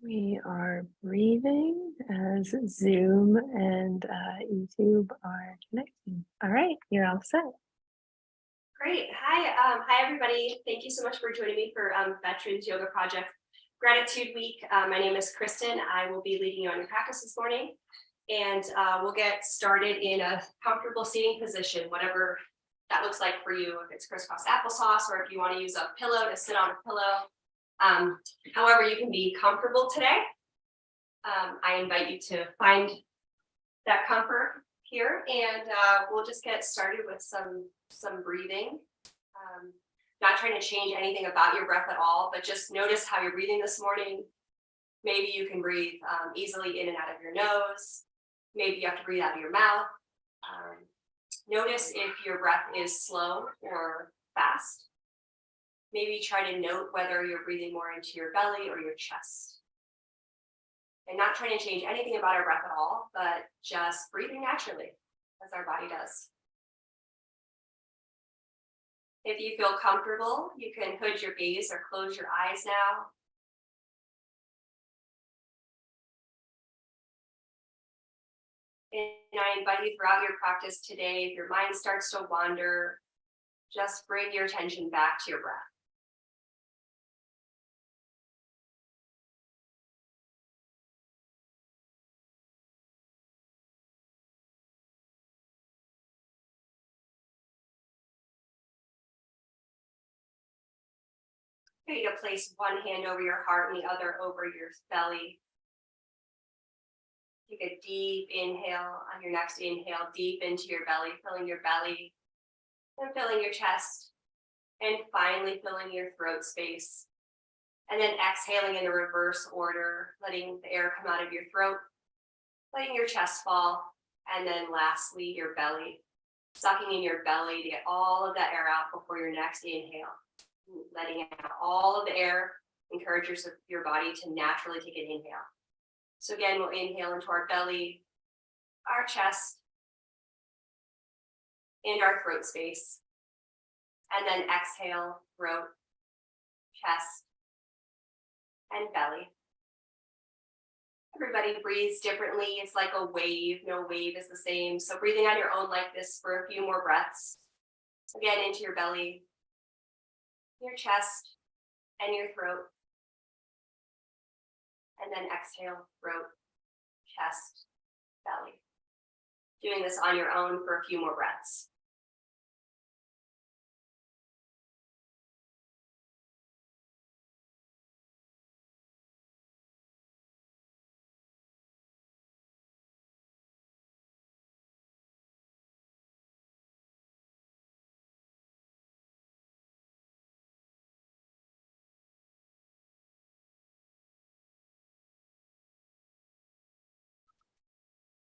We are breathing as Zoom and YouTube are connecting. All right, you're all set. Great. Hi, everybody. Thank you so much for joining me for Veterans Yoga Project Gratitude Week. My name is Kristen. I will be leading you on your practice this morning, and we'll get started in a comfortable seating position, whatever that looks like for you. If it's crisscross applesauce, or if you want to use a pillow to sit on a pillow, however you can be comfortable today. I invite you to find that comfort here, and we'll just get started with some breathing. Not trying to change anything about your breath at all, but just notice how you're breathing this morning. Maybe you can breathe easily in and out of your nose. Maybe you have to breathe out of your mouth. Notice if your breath is slow or fast. Maybe try to note whether you're breathing more into your belly or your chest. And not trying to change anything about our breath at all, but just breathing naturally as our body does. If you feel comfortable, you can hood your gaze or close your eyes now. And I invite you throughout your practice today, if your mind starts to wander, just bring your attention back to your breath. Okay, to place one hand over your heart and the other over your belly. Take a deep inhale. On your next inhale, deep into your belly, filling your belly and filling your chest, and finally filling your throat space. And then exhaling in a reverse order, letting the air come out of your throat, letting your chest fall, and then lastly, your belly. Sucking in your belly to get all of that air out before your next inhale. Letting out all of the air, encourage your body to naturally take an inhale. So again, we'll inhale into our belly, our chest, and our throat space. And then exhale, throat, chest, and belly. Everybody breathes differently. It's like a wave. No wave is the same. So breathing on your own like this for a few more breaths. Again, into your belly, your chest, and your throat. And then exhale, throat, chest, belly. Doing this on your own for a few more breaths.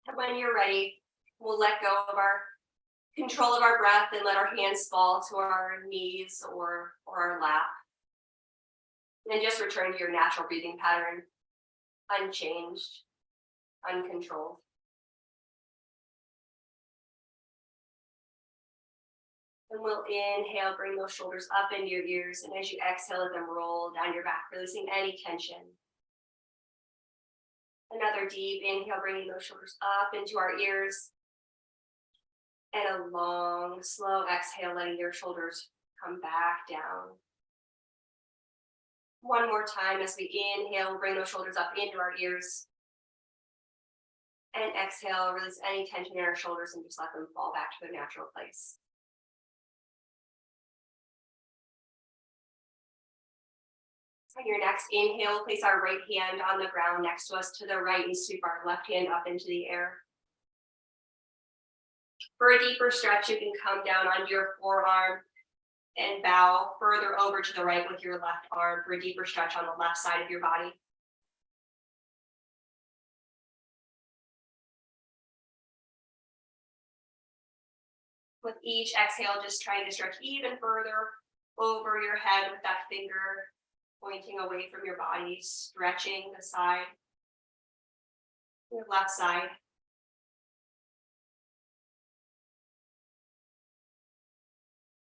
And when you're ready, we'll let go of our control of our breath and let our hands fall to our knees or our lap. And then just return to your natural breathing pattern, unchanged, uncontrolled. And we'll inhale, bring those shoulders up into your ears. And as you exhale, let them roll down your back, releasing any tension. Another deep inhale, bringing those shoulders up into our ears. And a long, slow exhale, letting your shoulders come back down. One more time as we inhale, bring those shoulders up into our ears. And exhale, release any tension in our shoulders and just let them fall back to their natural place. On your next inhale, place our right hand on the ground next to us to the right and sweep our left hand up into the air. For a deeper stretch, you can come down onto your forearm and bow further over to the right with your left arm for a deeper stretch on the left side of your body. With each exhale, just trying to stretch even further over your head with that finger pointing away from your body, stretching the side, your left side.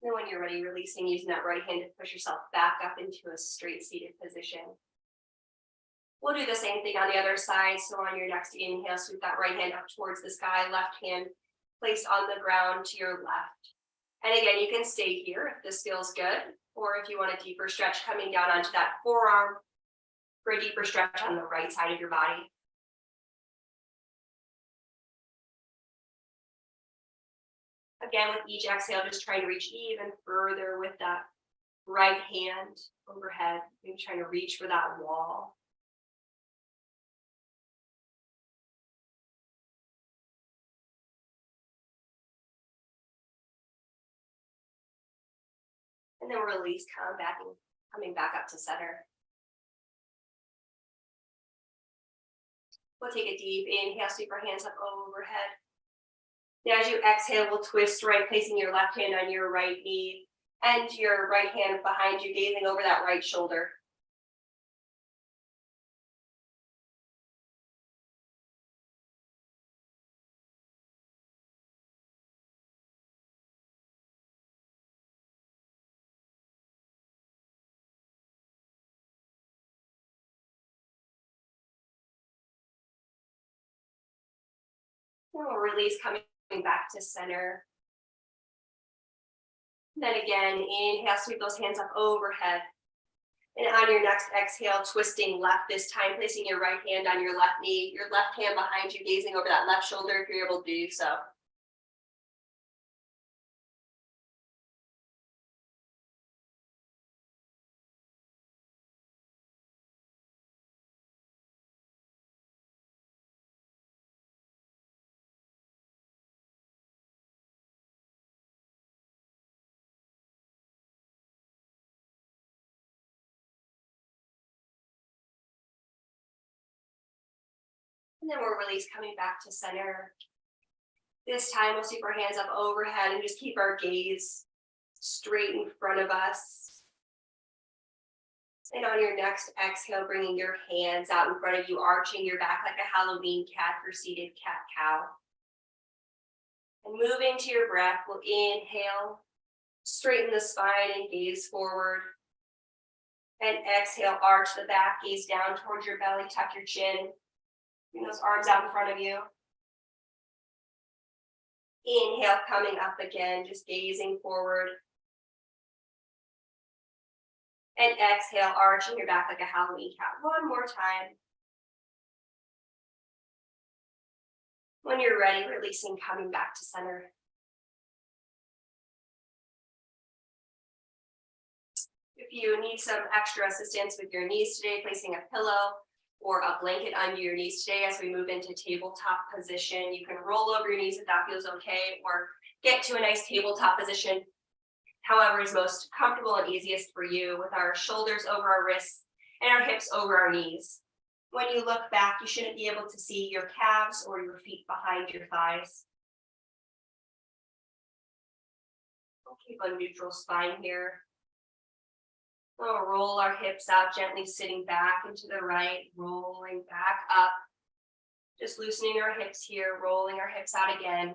And when you're ready, releasing, using that right hand to push yourself back up into a straight seated position. We'll do the same thing on the other side. So on your next inhale, sweep that right hand up towards the sky, left hand placed on the ground to your left. And again, you can stay here if this feels good, or if you want a deeper stretch, coming down onto that forearm for a deeper stretch on the right side of your body. Again, with each exhale, just trying to reach even further with that right hand overhead, maybe trying to reach for that wall. And then release, coming back up to center. We'll take a deep inhale, sweep our hands up overhead. Now as you exhale, we'll twist right, placing your left hand on your right knee and your right hand behind you, gazing over that right shoulder. And we'll release, coming back to center. Then again, inhale, sweep those hands up overhead. And on your next exhale, twisting left this time, placing your right hand on your left knee, your left hand behind you, gazing over that left shoulder if you're able to do so. And then we'll release, coming back to center. This time we'll sweep our hands up overhead and just keep our gaze straight in front of us. And on your next exhale, bringing your hands out in front of you, arching your back like a Halloween cat or seated cat-cow. And moving to your breath, we'll inhale, straighten the spine and gaze forward. And exhale, arch the back, gaze down towards your belly, tuck your chin. Bring those arms out in front of you. Inhale, coming up again, just gazing forward. And exhale, arching your back like a Halloween cat. One more time. When you're ready, releasing, coming back to center. If you need some extra assistance with your knees today, placing a pillow or a blanket under your knees today as we move into tabletop position. You can roll over your knees if that feels okay, or get to a nice tabletop position, however is most comfortable and easiest for you, with our shoulders over our wrists and our hips over our knees. When you look back, you shouldn't be able to see your calves or your feet behind your thighs. We'll keep a neutral spine here. We'll roll our hips out, gently sitting back into the right, rolling back up. Just loosening our hips here, rolling our hips out again.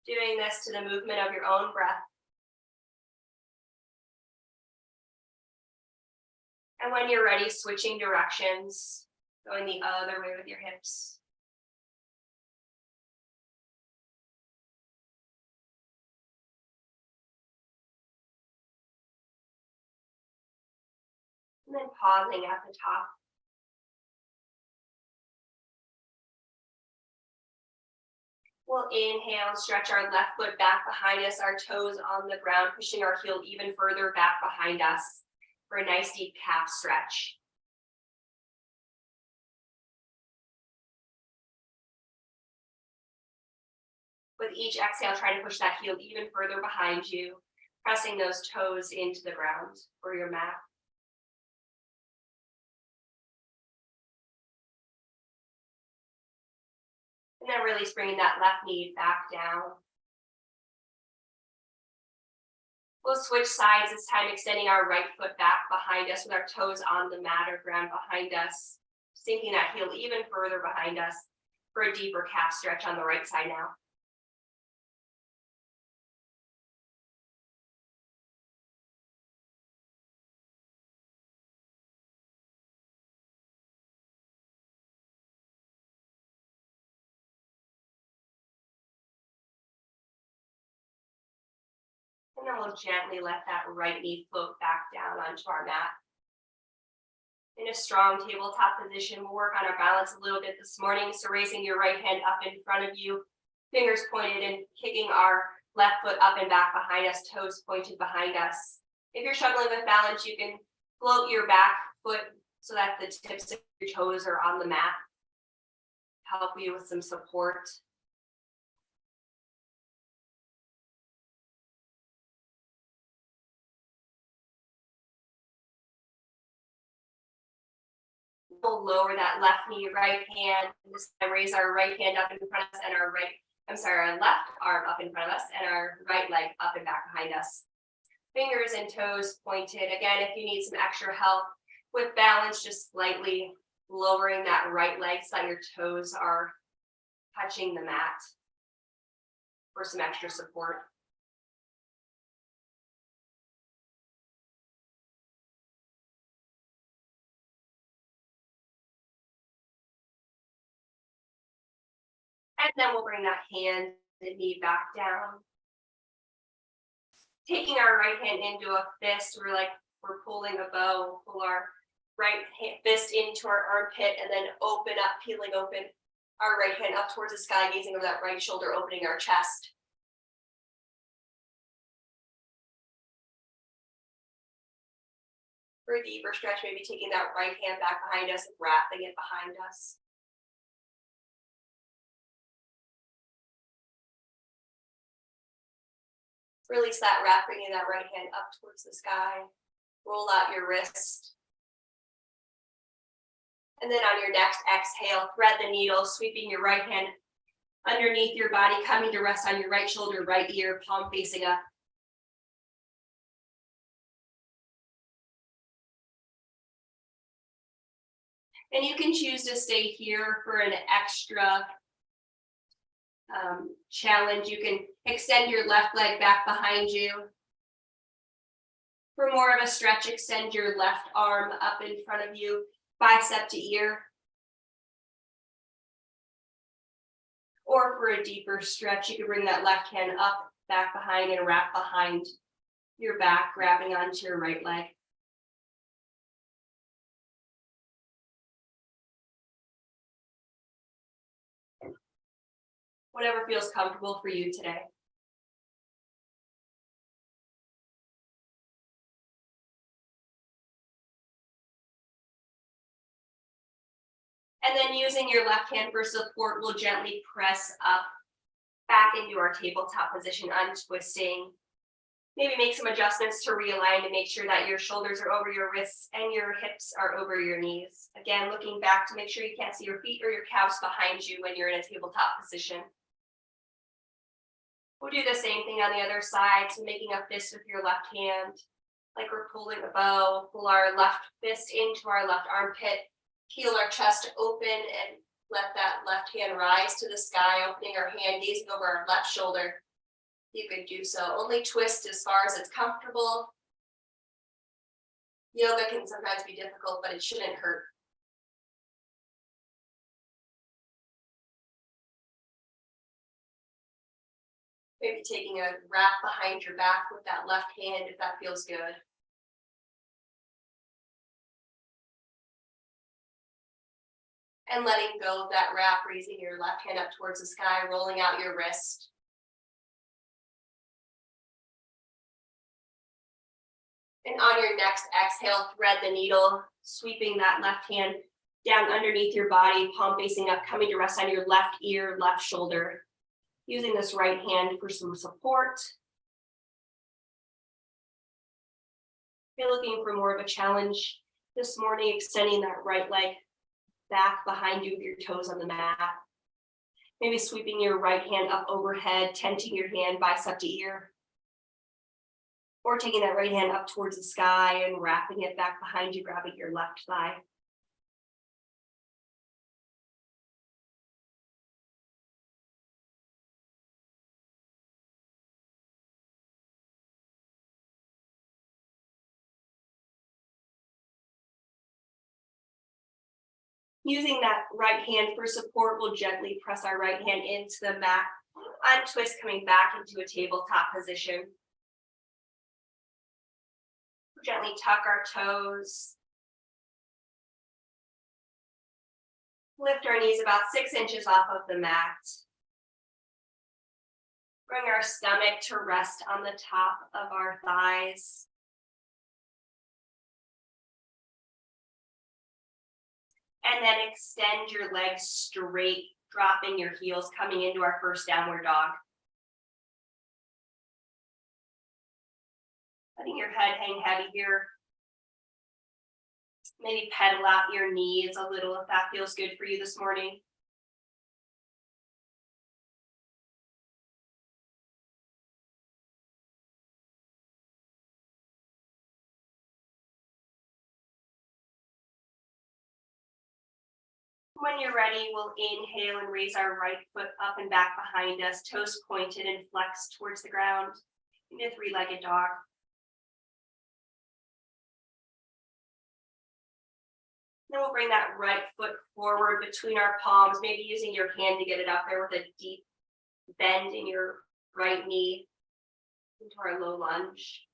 Doing this to the movement of your own breath. And when you're ready, switching directions, going the other way with your hips. And then pausing at the top. We'll inhale, stretch our left foot back behind us, our toes on the ground, pushing our heel even further back behind us for a nice deep calf stretch. With each exhale, try to push that heel even further behind you, pressing those toes into the ground or your mat. And then release, bringing that left knee back down. We'll switch sides this time, extending our right foot back behind us with our toes on the mat or ground behind us, sinking that heel even further behind us for a deeper calf stretch on the right side now. And then we'll gently let that right knee float back down onto our mat. In a strong tabletop position, we'll work on our balance a little bit this morning. So raising your right hand up in front of you, fingers pointed, and kicking our left foot up and back behind us, toes pointed behind us. If you're struggling with balance, you can float your back foot so that the tips of your toes are on the mat. Help you with some support. We'll lower that left knee, right hand, and this time raise our right hand up in front of us and our left arm up in front of us and our right leg up and back behind us. Fingers and toes pointed. Again, if you need some extra help with balance, just slightly lowering that right leg so that your toes are touching the mat for some extra support. And then we'll bring that hand and knee back down. Taking our right hand into a fist, we're pulling a bow. Pull our right fist into our armpit and then open up, peeling open our right hand up towards the sky, gazing over that right shoulder, opening our chest. For a deeper stretch, maybe taking that right hand back behind us and wrapping it behind us. Release that wrap, bringing that right hand up towards the sky. Roll out your wrist. And then on your next exhale, thread the needle, sweeping your right hand underneath your body, coming to rest on your right shoulder, right ear, palm facing up. And you can choose to stay here for an extra challenge. You can extend your left leg back behind you. For more of a stretch, extend your left arm up in front of you, bicep to ear. Or for a deeper stretch, you can bring that left hand up, back behind, and wrap behind your back, grabbing onto your right leg. Whatever feels comfortable for you today. And then using your left hand for support, we'll gently press up back into our tabletop position, untwisting. Maybe make some adjustments to realign to make sure that your shoulders are over your wrists and your hips are over your knees. Again, looking back to make sure you can't see your feet or your calves behind you when you're in a tabletop position. We'll do the same thing on the other side. So making a fist with your left hand, like we're pulling a bow, pull our left fist into our left armpit, peel our chest open and let that left hand rise to the sky, opening our hand, gazing over our left shoulder. You can do so. Only twist as far as it's comfortable. Yoga can sometimes be difficult, but it shouldn't hurt. Maybe taking a wrap behind your back with that left hand if that feels good. And letting go of that wrap, raising your left hand up towards the sky, rolling out your wrist. And on your next exhale, thread the needle, sweeping that left hand down underneath your body, palm facing up, coming to rest on your left ear, left shoulder. Using this right hand for some support. If you're looking for more of a challenge this morning, extending that right leg back behind you with your toes on the mat. Maybe sweeping your right hand up overhead, tenting your hand bicep to ear. Or taking that right hand up towards the sky and wrapping it back behind you, grabbing your left thigh. Using that right hand for support, we'll gently press our right hand into the mat, untwist, coming back into a tabletop position. Gently tuck our toes. Lift our knees about 6 inches off of the mat. Bring our stomach to rest on the top of our thighs. And then extend your legs straight, dropping your heels, coming into our first downward dog. Letting your head hang heavy here. Maybe pedal out your knees a little if that feels good for you this morning. When you're ready, we'll inhale and raise our right foot up and back behind us, toes pointed and flexed towards the ground in a three-legged dog. Then we'll bring that right foot forward between our palms, maybe using your hand to get it up there with a deep bend in your right knee into our low lunge.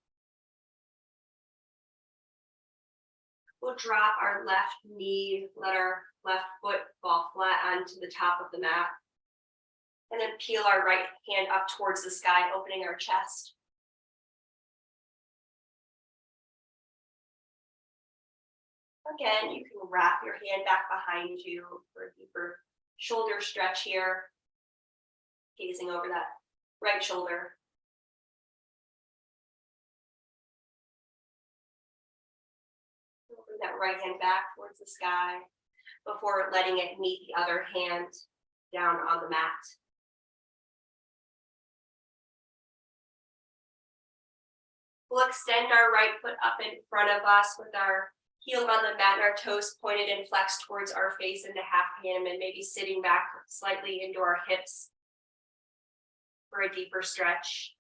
We'll drop our left knee, let our left foot fall flat onto the top of the mat. And then peel our right hand up towards the sky, opening our chest. Again, you can wrap your hand back behind you for a deeper shoulder stretch here. Gazing over that right shoulder. Bring that right hand back towards the sky before letting it meet the other hand down on the mat. We'll extend our right foot up in front of us with our heel on the mat and our toes pointed and flexed towards our face into half Hanuman, maybe sitting back slightly into our hips for a deeper stretch.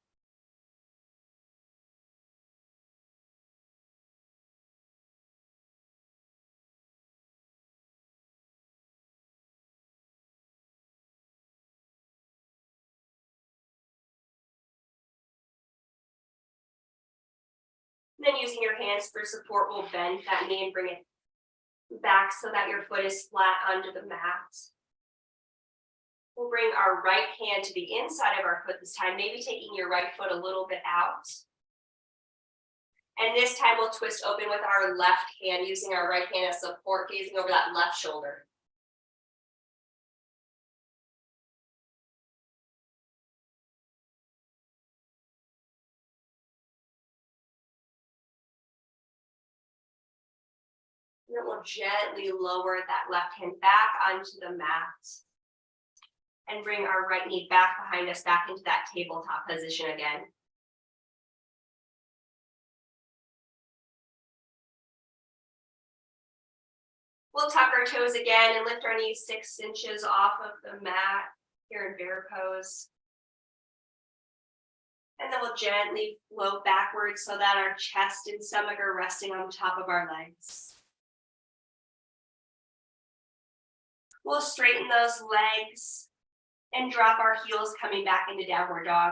Then using your hands for support, we'll bend that knee and bring it back so that your foot is flat under the mat. We'll bring our right hand to the inside of our foot this time, maybe taking your right foot a little bit out. And this time we'll twist open with our left hand, using our right hand as support, gazing over that left shoulder. And then we'll gently lower that left hand back onto the mat and bring our right knee back behind us, back into that tabletop position again. We'll tuck our toes again and lift our knees 6 inches off of the mat here in bear pose. And then we'll gently float backwards so that our chest and stomach are resting on the top of our legs. We'll straighten those legs and drop our heels, coming back into downward dog.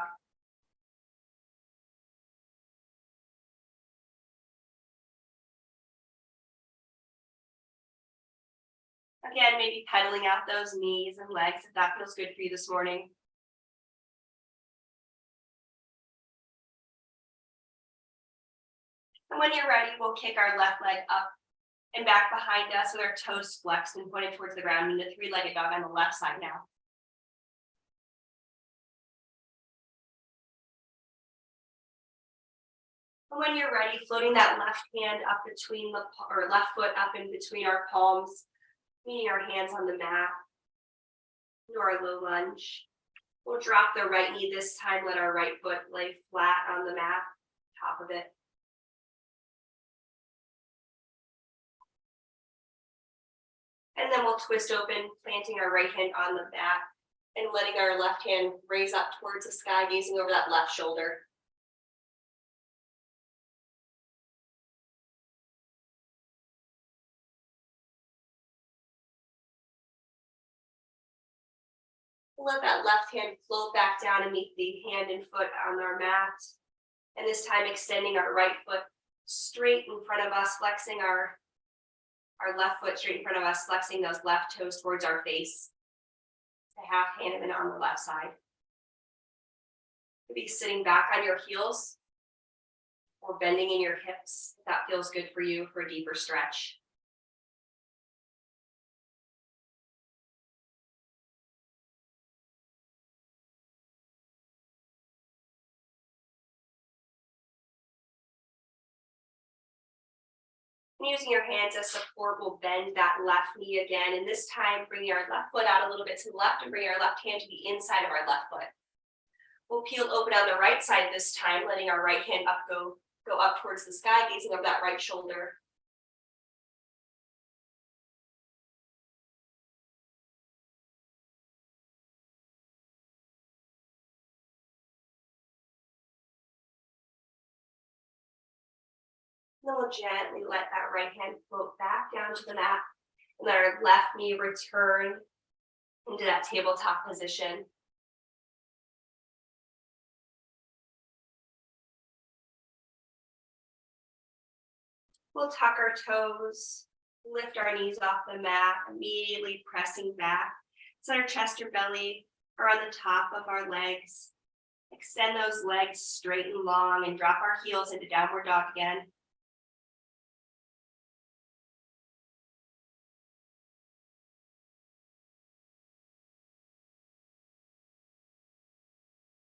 Again, maybe pedaling out those knees and legs if that feels good for you this morning. And when you're ready, we'll kick our left leg up and back behind us with our toes flexed and pointed towards the ground in a three-legged dog on the left side now. And when you're ready, floating that left hand up between or left foot up in between our palms, meeting our hands on the mat, into our low lunge. We'll drop the right knee this time, let our right foot lay flat on the mat, top of it. And then we'll twist open, planting our right hand on the mat and letting our left hand raise up towards the sky, gazing over that left shoulder. Let that left hand float back down and meet the hand and foot on our mat. And this time extending our right foot straight in front of us, flexing our left foot straight in front of us, flexing those left toes towards our face. A half Hanuman on the left side. Maybe sitting back on your heels or bending in your hips if that feels good for you for a deeper stretch. And using your hands as support, we'll bend that left knee again. And this time, bringing our left foot out a little bit to the left and bring our left hand to the inside of our left foot. We'll peel open on the right side this time, letting our right hand go up towards the sky, gazing over that right shoulder. Then we'll gently let that right hand float back down to the mat. And let our left knee return into that tabletop position. We'll tuck our toes, lift our knees off the mat, immediately pressing back. Set our chest or belly or on the top of our legs. Extend those legs straight and long and drop our heels into downward dog again.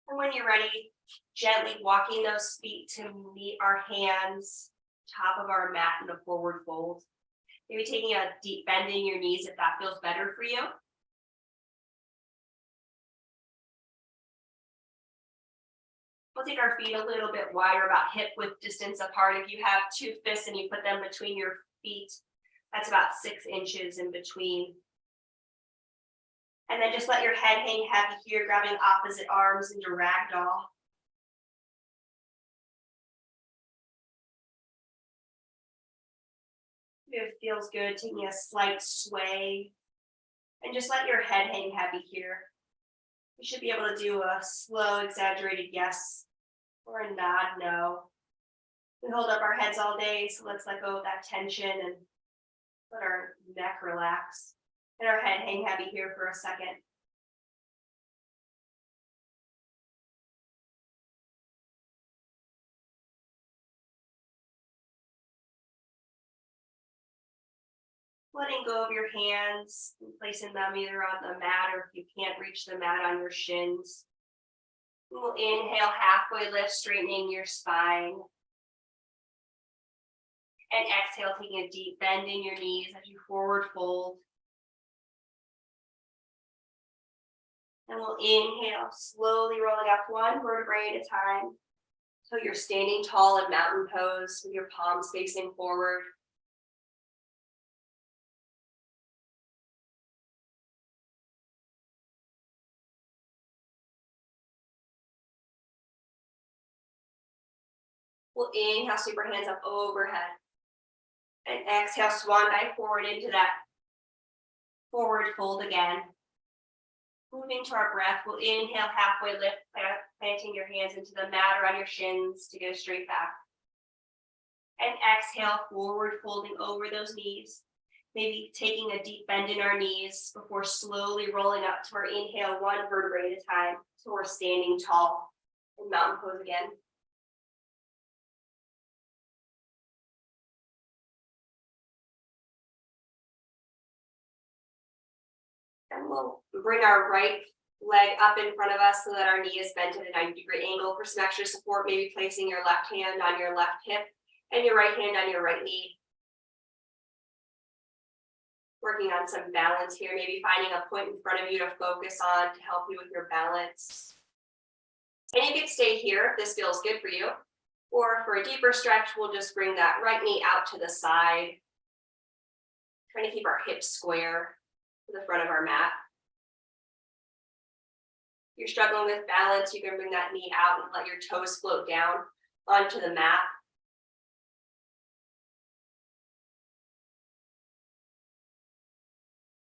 And when you're ready, gently walking those feet to meet our hands, top of our mat in a forward fold. Maybe taking a deep bend in your knees if that feels better for you. We'll take our feet a little bit wider, about hip width distance apart. If you have two fists and you put them between your feet, that's about 6 inches in between. And then just let your head hang heavy here, grabbing opposite arms into ragdoll. If it feels good, taking a slight sway. And just let your head hang heavy here. You should be able to do a slow, exaggerated yes or a nod no. We hold up our heads all day, so let's let go of that tension and let our neck relax. And our head hang heavy here for a second. Letting go of your hands and placing them either on the mat or if you can't reach the mat on your shins. We'll inhale, halfway lift, straightening your spine. And exhale, taking a deep bend in your knees as you forward fold. And we'll inhale, slowly rolling up one vertebrae at a time. So you're standing tall in mountain pose with your palms facing forward. We'll inhale, sweep our hands up overhead. And exhale, swan dive forward into that forward fold again. Moving to our breath, we'll inhale, halfway lift, planting your hands into the mat or on your shins to get a straight back. And exhale, forward folding over those knees. Maybe taking a deep bend in our knees before slowly rolling up to our inhale, one vertebrae at a time. So we're standing tall in mountain pose again. And we'll bring our right leg up in front of us so that our knee is bent at a 90-degree angle for some extra support, maybe placing your left hand on your left hip and your right hand on your right knee. Working on some balance here, maybe finding a point in front of you to focus on to help you with your balance. And you can stay here if this feels good for you. Or for a deeper stretch, we'll just bring that right knee out to the side. Trying to keep our hips square to the front of our mat. If you're struggling with balance, you can bring that knee out and let your toes float down onto the mat.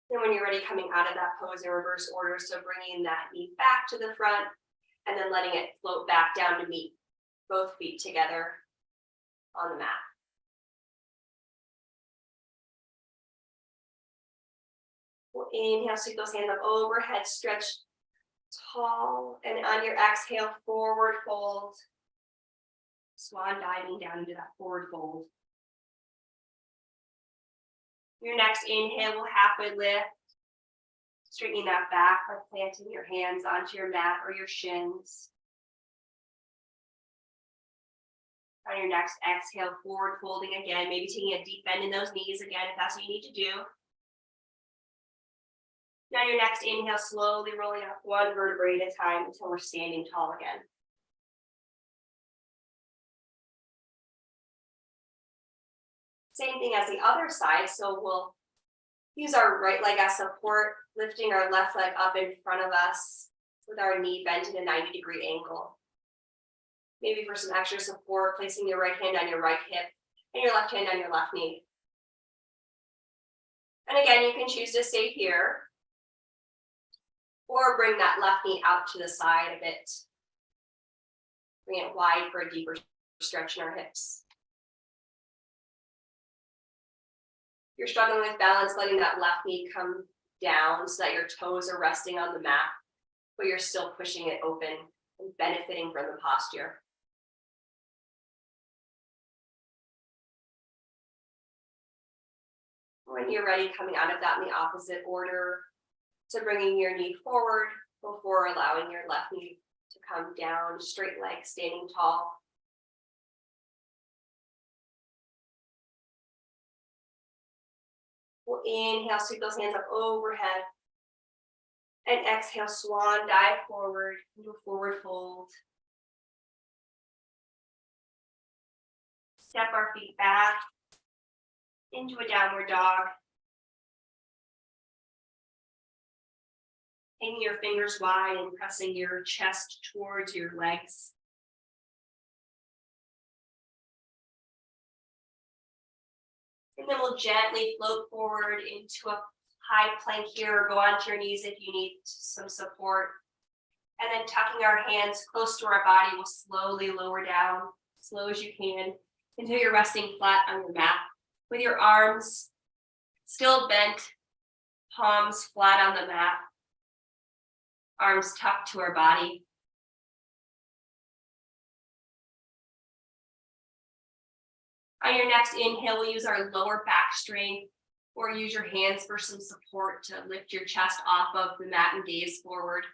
Then when you're ready, coming out of that pose in reverse order, so bringing that knee back to the front and then letting it float back down to meet both feet together. on the mat. We'll inhale, sweep those hands up overhead, stretch tall, and on your exhale, forward fold. Swan diving down into that forward fold. Your next inhale will halfway lift, straightening that back by planting your hands onto your mat or your shins. On your next exhale, forward folding again, maybe taking a deep bend in those knees again if that's what you need to do. Now your next inhale, slowly rolling up one vertebrae at a time until we're standing tall again. Same thing as the other side, so we'll use our right leg as support, lifting our left leg up in front of us with our knee bent in a 90-degree angle. Maybe for some extra support, placing your right hand on your right hip and your left hand on your left knee. And again, you can choose to stay here or bring that left knee out to the side a bit. Bring it wide for a deeper stretch in our hips. If you're struggling with balance, letting that left knee come down so that your toes are resting on the mat, but you're still pushing it open and benefiting from the posture. When you're ready, coming out of that in the opposite order, to bringing your knee forward before allowing your left knee to come down, straight leg, standing tall. We'll inhale, sweep those hands up overhead. And exhale, swan dive forward into a forward fold. Step our feet back into a downward dog. Hanging your fingers wide and pressing your chest towards your legs. And then we'll gently float forward into a high plank here, or go onto your knees if you need some support. And then tucking our hands close to our body, we'll slowly lower down, slow as you can, until you're resting flat on your mat, with your arms still bent, palms flat on the mat, arms tucked to our body. On your next inhale, we'll use our lower back strength, or use your hands for some support to lift your chest off of the mat and gaze forward.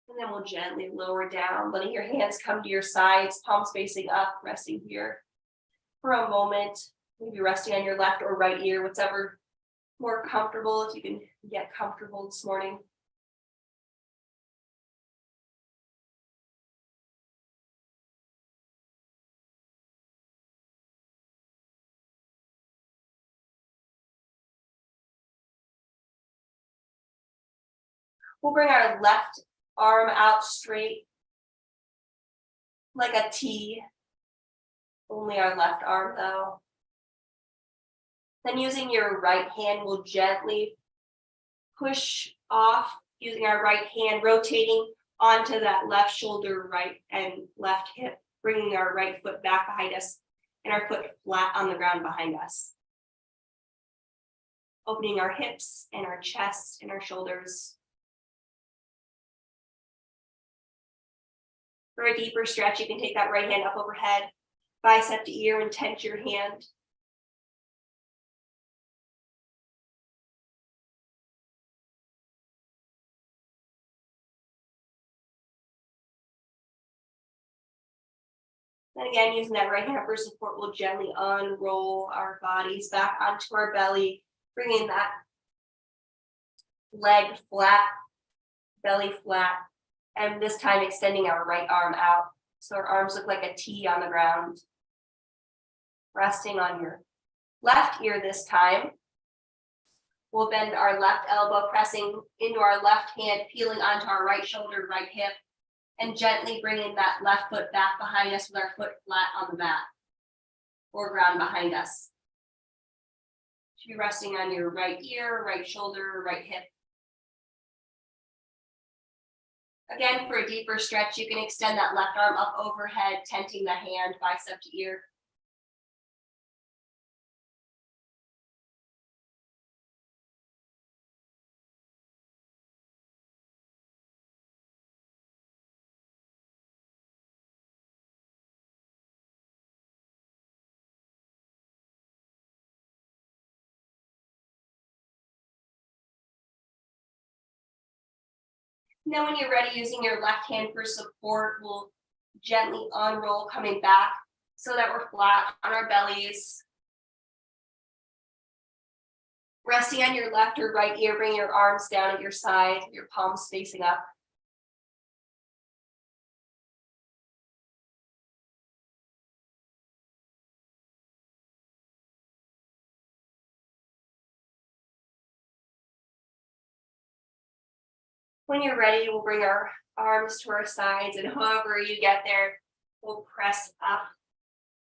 And then we'll gently lower down, letting your hands come to your sides, palms facing up, resting here for a moment, maybe resting on your left or right ear, whatever more comfortable, if you can get comfortable this morning. We'll bring our left arm out straight, like a T, only our left arm though. Then using your right hand, we'll gently push off, using our right hand, rotating onto that left shoulder, right and left hip, bringing our right foot back behind us and our foot flat on the ground behind us. Opening our hips and our chest and our shoulders. For a deeper stretch, you can take that right hand up overhead, bicep to ear, and tense your hand. And again, using that right hand for support, we'll gently unroll our bodies back onto our belly, bringing that leg flat, belly flat, and this time extending our right arm out. So our arms look like a T on the ground. Resting on your left ear this time. We'll bend our left elbow, pressing into our left hand, peeling onto our right shoulder, right hip, and gently bringing that left foot back behind us with our foot flat on the mat or ground behind us. Should be resting on your right ear, right shoulder, right hip. Again, for a deeper stretch, you can extend that left arm up overhead, tenting the hand, bicep to ear. And then when you're ready, using your left hand for support, we'll gently unroll, coming back so that we're flat on our bellies. Resting on your left or right ear, bring your arms down at your side, your palms facing up. When you're ready, we'll bring our arms to our sides, and however you get there, we'll press up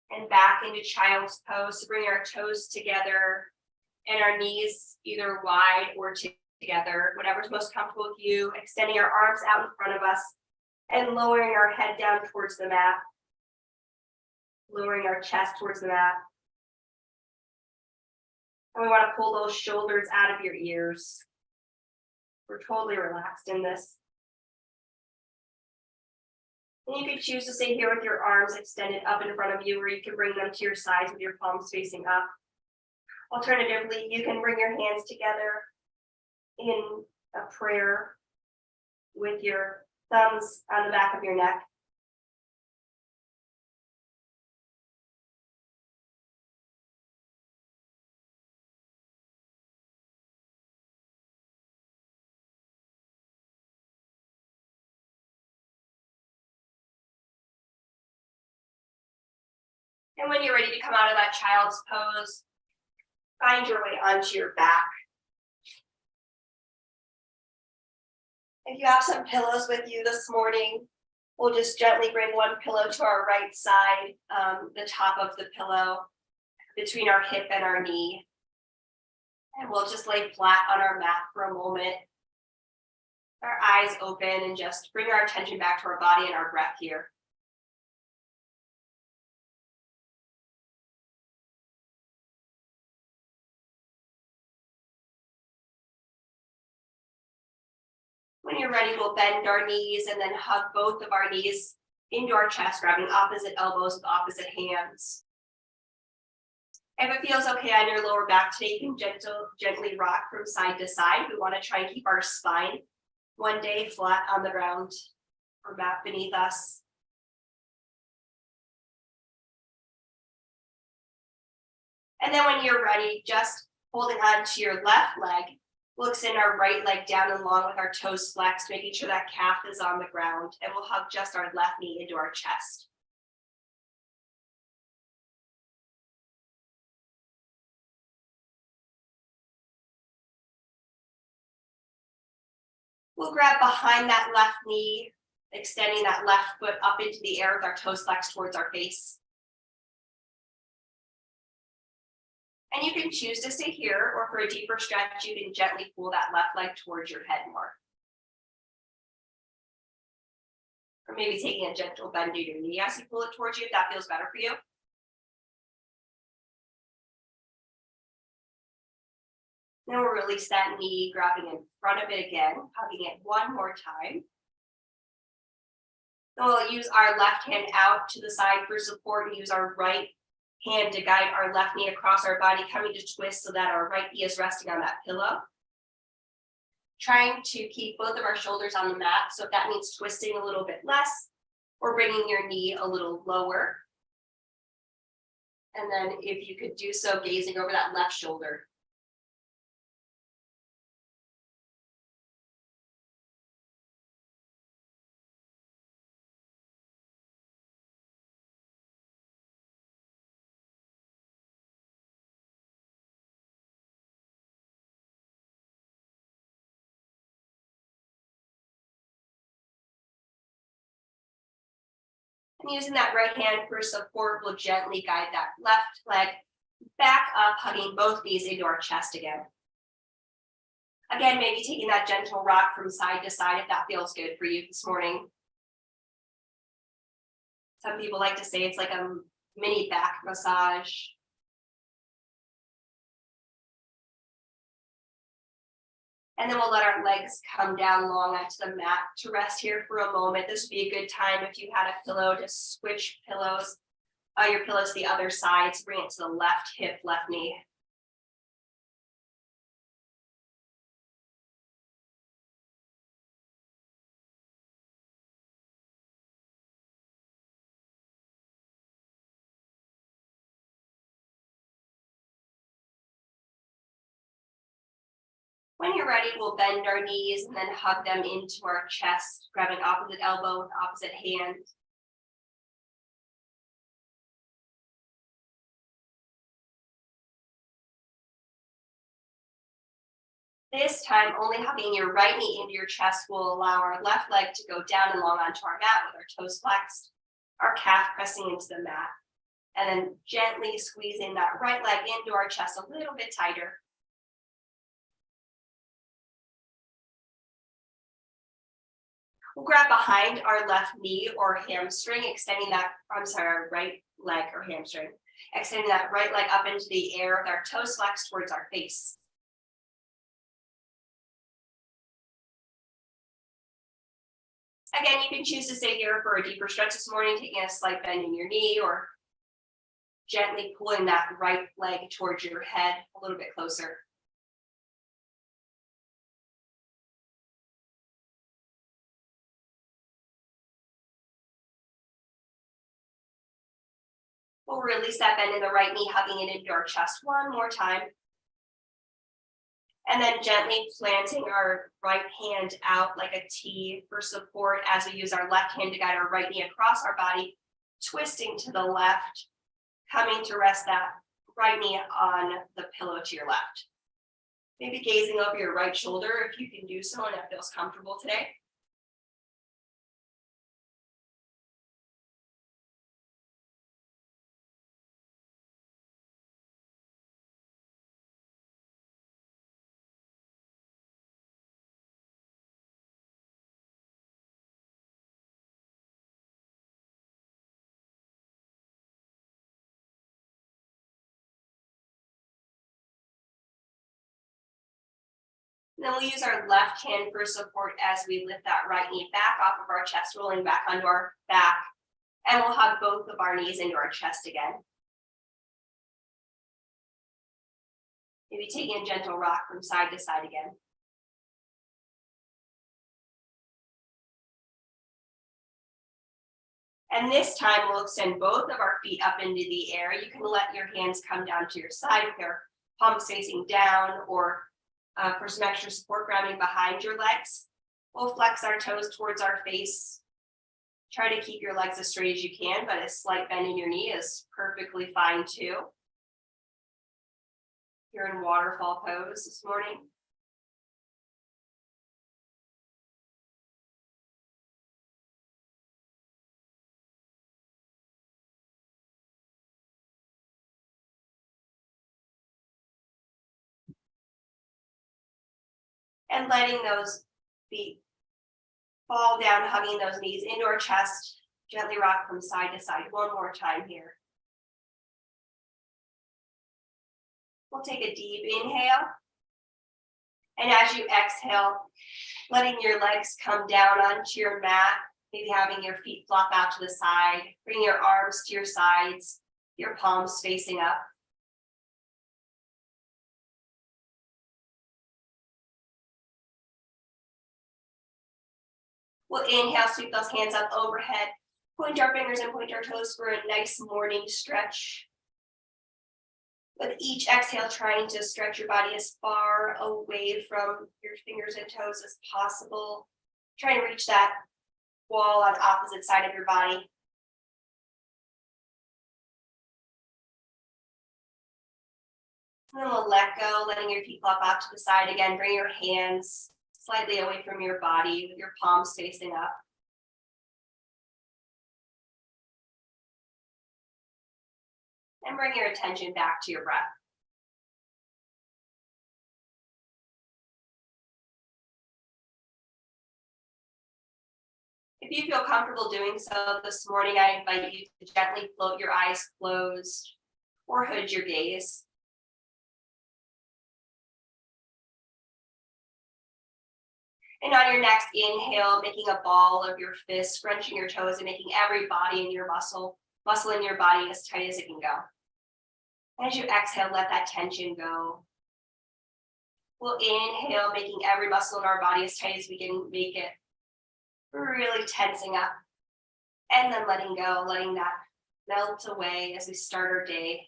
and back into child's pose. So bring our toes together and our knees either wide or together, whatever's most comfortable with you, extending our arms out in front of us and lowering our head down towards the mat, lowering our chest towards the mat. And we want to pull those shoulders out of your ears. We're totally relaxed in this. And you can choose to stay here with your arms extended up in front of you, or you can bring them to your sides with your palms facing up. Alternatively, you can bring your hands together in a prayer with your thumbs on the back of your neck. And when you're ready to come out of that child's pose, find your way onto your back. If you have some pillows with you this morning, we'll just gently bring one pillow to our right side, the top of the pillow, between our hip and our knee. And we'll just lay flat on our mat for a moment. Our eyes open and just bring our attention back to our body and our breath here. When you're ready, we'll bend our knees and then hug both of our knees into our chest, grabbing opposite elbows with opposite hands. If it feels okay on your lower back today, you can gently rock from side to side. We want to try and keep our spine one day flat on the ground or mat beneath us. And then when you're ready, just holding on to your left leg, we'll extend our right leg down and long with our toes flexed, making sure that calf is on the ground, and we'll hug just our left knee into our chest. We'll grab behind that left knee, extending that left foot up into the air with our toes flexed towards our face. And you can choose to stay here, or for a deeper stretch, you can gently pull that left leg towards your head more. Or maybe taking a gentle bend to your knee as you pull it towards you, if that feels better for you. Then we'll release that knee, grabbing in front of it again, hugging it one more time. Then we'll use our left hand out to the side for support and use our right hand to guide our left knee across our body, coming to twist so that our right knee is resting on that pillow. Trying to keep both of our shoulders on the mat. So if that means twisting a little bit less or bringing your knee a little lower. And then if you could do so, gazing over that left shoulder. And using that right hand for support, we'll gently guide that left leg back up, hugging both knees into our chest again. Again, maybe taking that gentle rock from side to side if that feels good for you this morning. Some people like to say it's like a mini back massage. And then we'll let our legs come down long onto the mat to rest here for a moment. This would be a good time if you had a pillow to switch pillows, your pillow to the other side, to bring it to the left hip, left knee. When you're ready, we'll bend our knees and then hug them into our chest, grabbing opposite elbow with opposite hand. This time, only hugging your right knee into your chest will allow our left leg to go down and long onto our mat with our toes flexed, our calf pressing into the mat, and then gently squeezing that right leg into our chest a little bit tighter. We'll grab behind our left knee or hamstring, extending that, our right leg or hamstring, extending that right leg up into the air with our toes flexed towards our face. Again, you can choose to stay here for a deeper stretch this morning, taking a slight bend in your knee or gently pulling that right leg towards your head a little bit closer. We'll release that bend in the right knee, hugging it into our chest one more time. And then gently planting our right hand out like a T for support as we use our left hand to guide our right knee across our body, twisting to the left, coming to rest that right knee on the pillow to your left. Maybe gazing over your right shoulder if you can do so and it feels comfortable today. And then we'll use our left hand for support as we lift that right knee back off of our chest, rolling back onto our back. And we'll hug both of our knees into our chest again. Maybe taking a gentle rock from side to side again. And this time we'll extend both of our feet up into the air. You can let your hands come down to your side with your palms facing down, or for some extra support, grabbing behind your legs. We'll flex our toes towards our face. Try to keep your legs as straight as you can, but a slight bend in your knee is perfectly fine too. You're in waterfall pose this morning. And letting those feet fall down, hugging those knees into our chest, gently rock from side to side. One more time here. We'll take a deep inhale. And as you exhale, letting your legs come down onto your mat, maybe having your feet flop out to the side, bring your arms to your sides, your palms facing up. We'll inhale, sweep those hands up overhead, point our fingers and point our toes for a nice morning stretch. With each exhale, trying to stretch your body as far away from your fingers and toes as possible. Try and reach that wall on the opposite side of your body. And then we'll let go, letting your feet flop out to the side again. Bring your hands slightly away from your body with your palms facing up. And bring your attention back to your breath. If you feel comfortable doing so this morning, I invite you to gently float your eyes closed or hood your gaze. And on your next inhale, making a ball of your fist, scrunching your toes and making every body in your muscle in your body as tight as it can go. As you exhale, let that tension go. We'll inhale, making every muscle in our body as tight as we can make it, really tensing up. And then letting go, letting that melt away as we start our day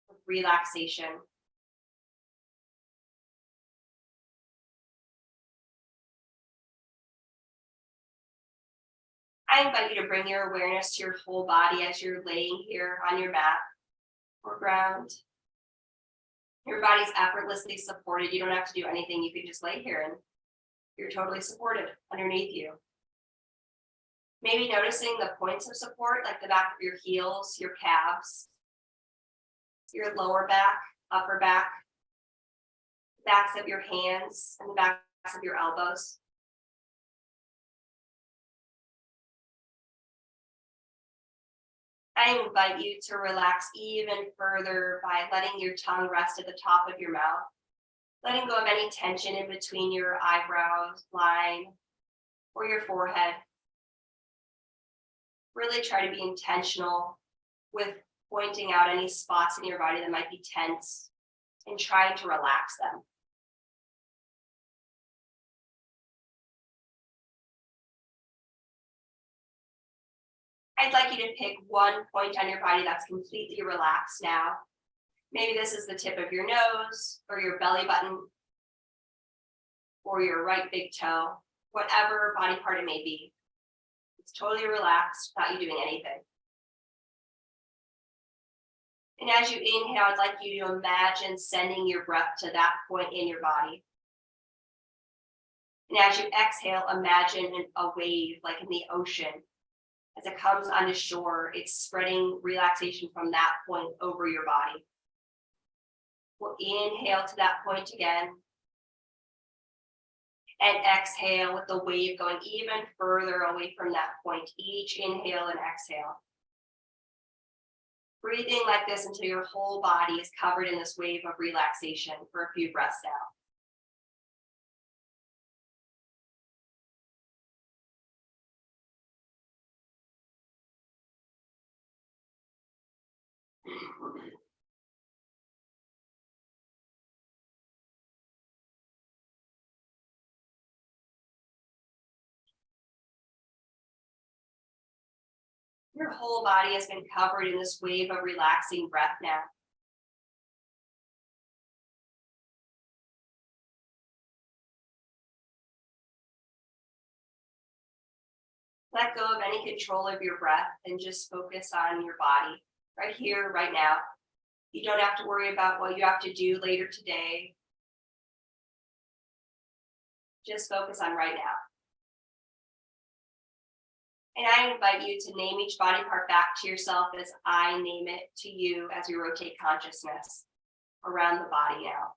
with relaxation. I invite you to bring your awareness to your whole body as you're laying here on your mat or ground. Your body's effortlessly supported. You don't have to do anything. You can just lay here and you're totally supported underneath you. Maybe noticing the points of support, like the back of your heels, your calves, your lower back, upper back, backs of your hands, and the backs of your elbows. I invite you to relax even further by letting your tongue rest at the top of your mouth, letting go of any tension in between your eyebrows line or your forehead. Really try to be intentional with pointing out any spots in your body that might be tense and trying to relax them. I'd like you to pick one point on your body that's completely relaxed now. Maybe this is the tip of your nose or your belly button or your right big toe, whatever body part it may be. It's totally relaxed without you doing anything. And as you inhale, I'd like you to imagine sending your breath to that point in your body. And as you exhale, imagine a wave like in the ocean. As it comes onto shore, it's spreading relaxation from that point over your body. We'll inhale to that point again. And exhale with the wave going even further away from that point. Each inhale and exhale. Breathing like this until your whole body is covered in this wave of relaxation for a few breaths now. Your whole body has been covered in this wave of relaxing breath now. Let go of any control of your breath and just focus on your body right here, right now. You don't have to worry about what you have to do later today. Just focus on right now. And I invite you to name each body part back to yourself as I name it to you as you rotate consciousness around the body now.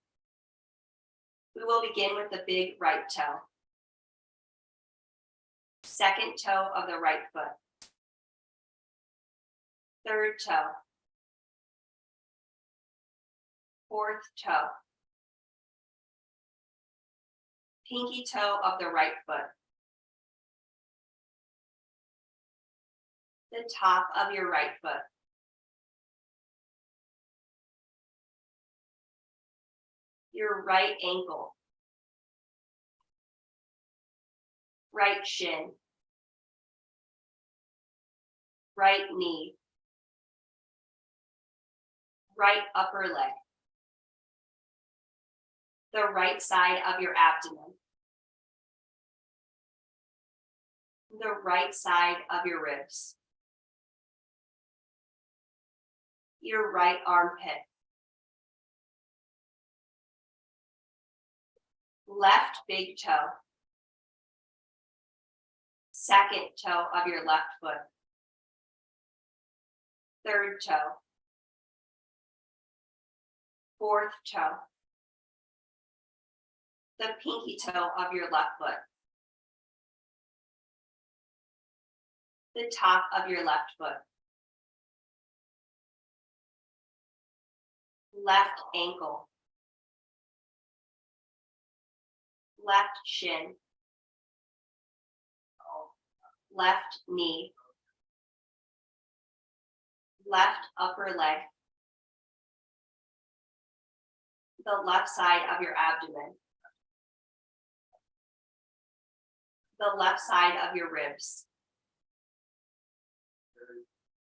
We will begin with the big right toe. Second toe of the right foot. Third toe. Fourth toe. Pinky toe of the right foot. The top of your right foot. Your right ankle. Right shin. Right knee. Right upper leg. The right side of your abdomen. The right side of your ribs. Your right armpit. Left big toe. Second toe of your left foot. Third toe. Fourth toe. The pinky toe of your left foot. the top of your left foot, left ankle, left shin, left knee, left upper leg, the left side of your abdomen, the left side of your ribs,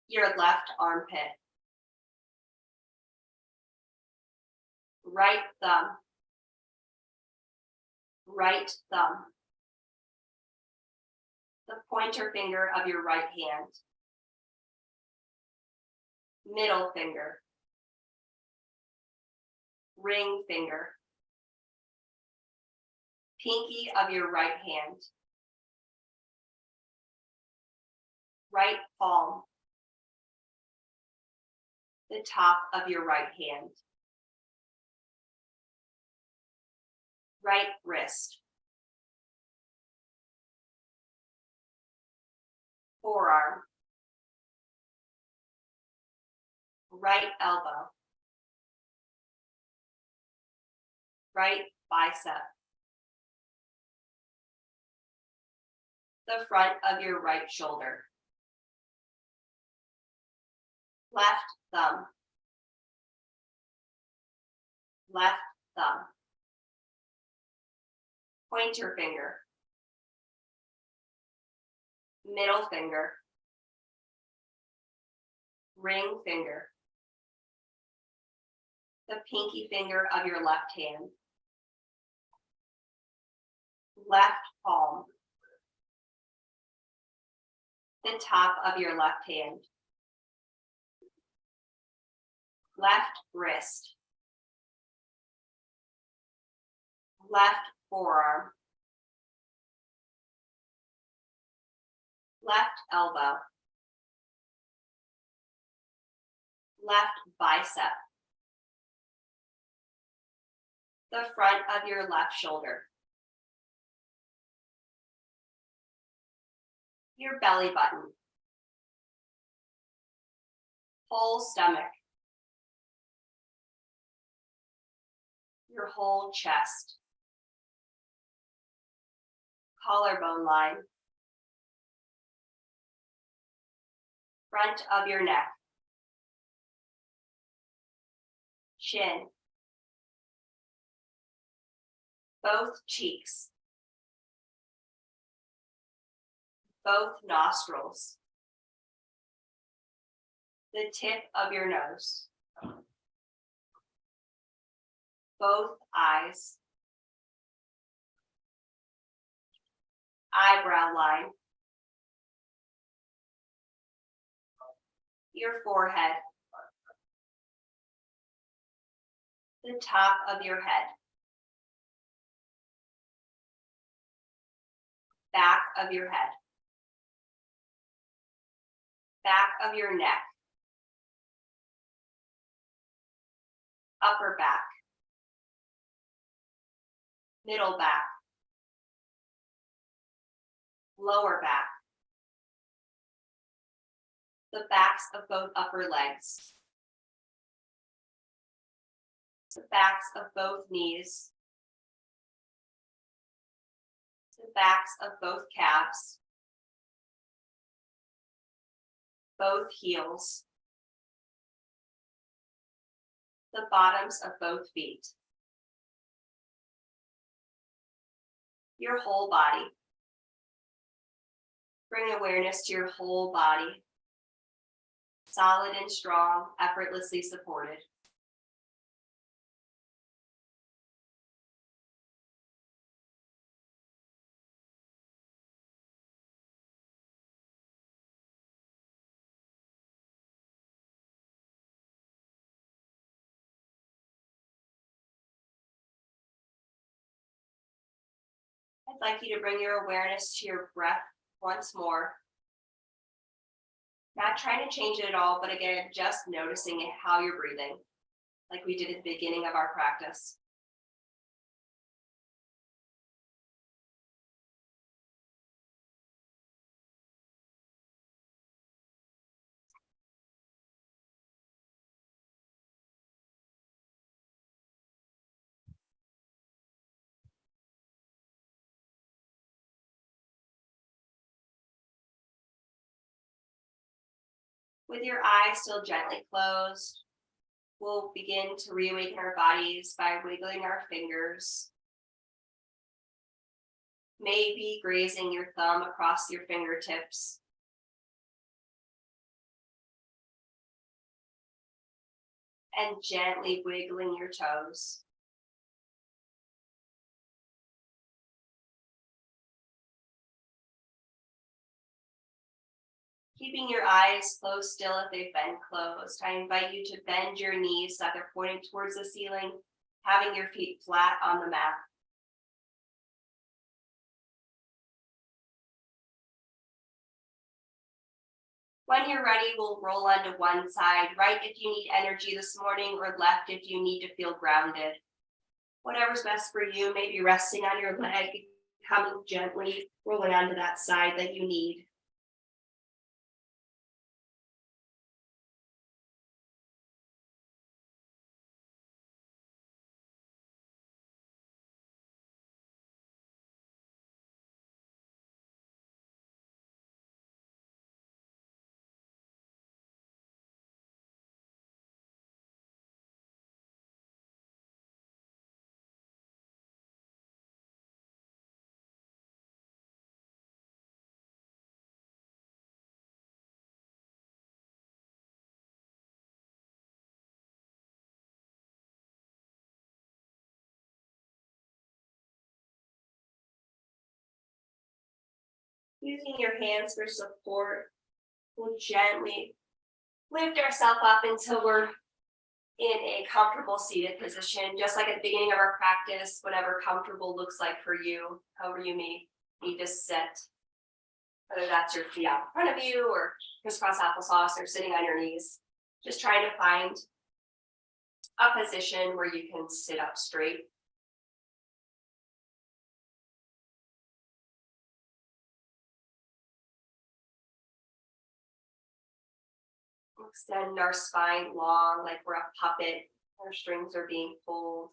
your left armpit, right thumb, right thumb, the pointer finger of your right hand, middle finger, ring finger, pinky of your right hand, right palm, the top of your right hand, right wrist, forearm, right elbow, right bicep, the front of your right shoulder, left thumb, left thumb, pointer finger, middle finger, ring finger, the pinky finger of your left hand, left palm, the top of your left hand, left wrist, left forearm, left elbow, left bicep, the front of your left shoulder, your belly button, whole stomach, your whole chest, collarbone line, front of your neck, chin, both cheeks, both nostrils, the tip of your nose, both eyes, eyebrow line, your forehead, the top of your head, back of your head, back of your neck, upper back, middle back, lower back, the backs of both upper legs, the backs of both knees, the backs of both calves, both heels, the bottoms of both feet, your whole body. Bring awareness to your whole body, solid and strong, effortlessly supported. I'd like you to bring your awareness to your breath once more. Not trying to change it at all, but again, just noticing how you're breathing, like we did at the beginning of our practice. With your eyes still gently closed, we'll begin to reawaken our bodies by wiggling our fingers. Maybe grazing your thumb across your fingertips. And gently wiggling your toes. Keeping your eyes closed still if they've been closed. I invite you to bend your knees so that they're pointing towards the ceiling, having your feet flat on the mat. When you're ready, we'll roll onto one side, right if you need energy this morning, or left if you need to feel grounded. Whatever's best for you, maybe resting on your leg, coming gently, rolling onto that side that you need. Using your hands for support, we'll gently lift ourselves up until we're in a comfortable seated position, just like at the beginning of our practice, whatever comfortable looks like for you, however you may need to sit. Whether that's your feet out in front of you or crisscross applesauce or sitting on your knees. Just trying to find a position where you can sit up straight. Extend our spine long, like we're a puppet. Our strings are being pulled.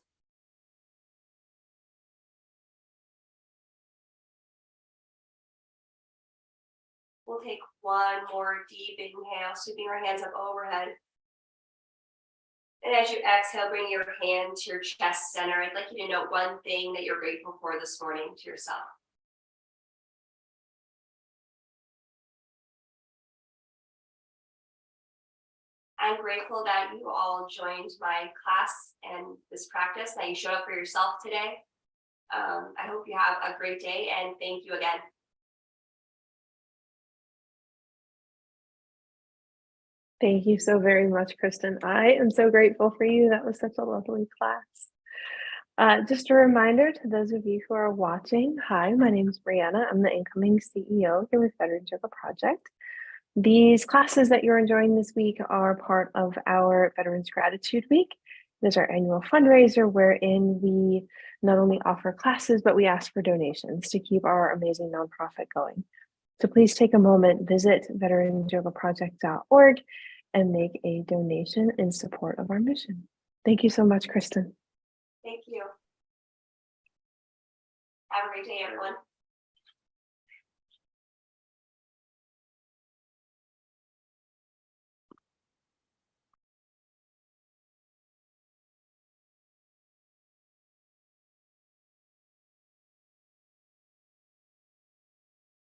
We'll take one more deep inhale, sweeping our hands up overhead. And as you exhale, bring your hand to your chest center. I'd like you to note one thing that you're grateful for this morning to yourself. I'm grateful that you all joined my class and this practice, that you showed up for yourself today. I hope you have a great day, and thank you again. Thank you so very much, Kristen. I am so grateful for you. That was such a lovely class. Just a reminder to those of you who are watching, hi, my name is Brianna. I'm the incoming CEO here with Veterans Yoga Project. These classes that you're enjoying this week are part of our Veterans Gratitude Week. It is our annual fundraiser wherein we not only offer classes, but we ask for donations to keep our amazing nonprofit going. So please take a moment, visit veteransyogaproject.org and make a donation in support of our mission. Thank you so much, Kristen. Thank you. Have a great day, everyone.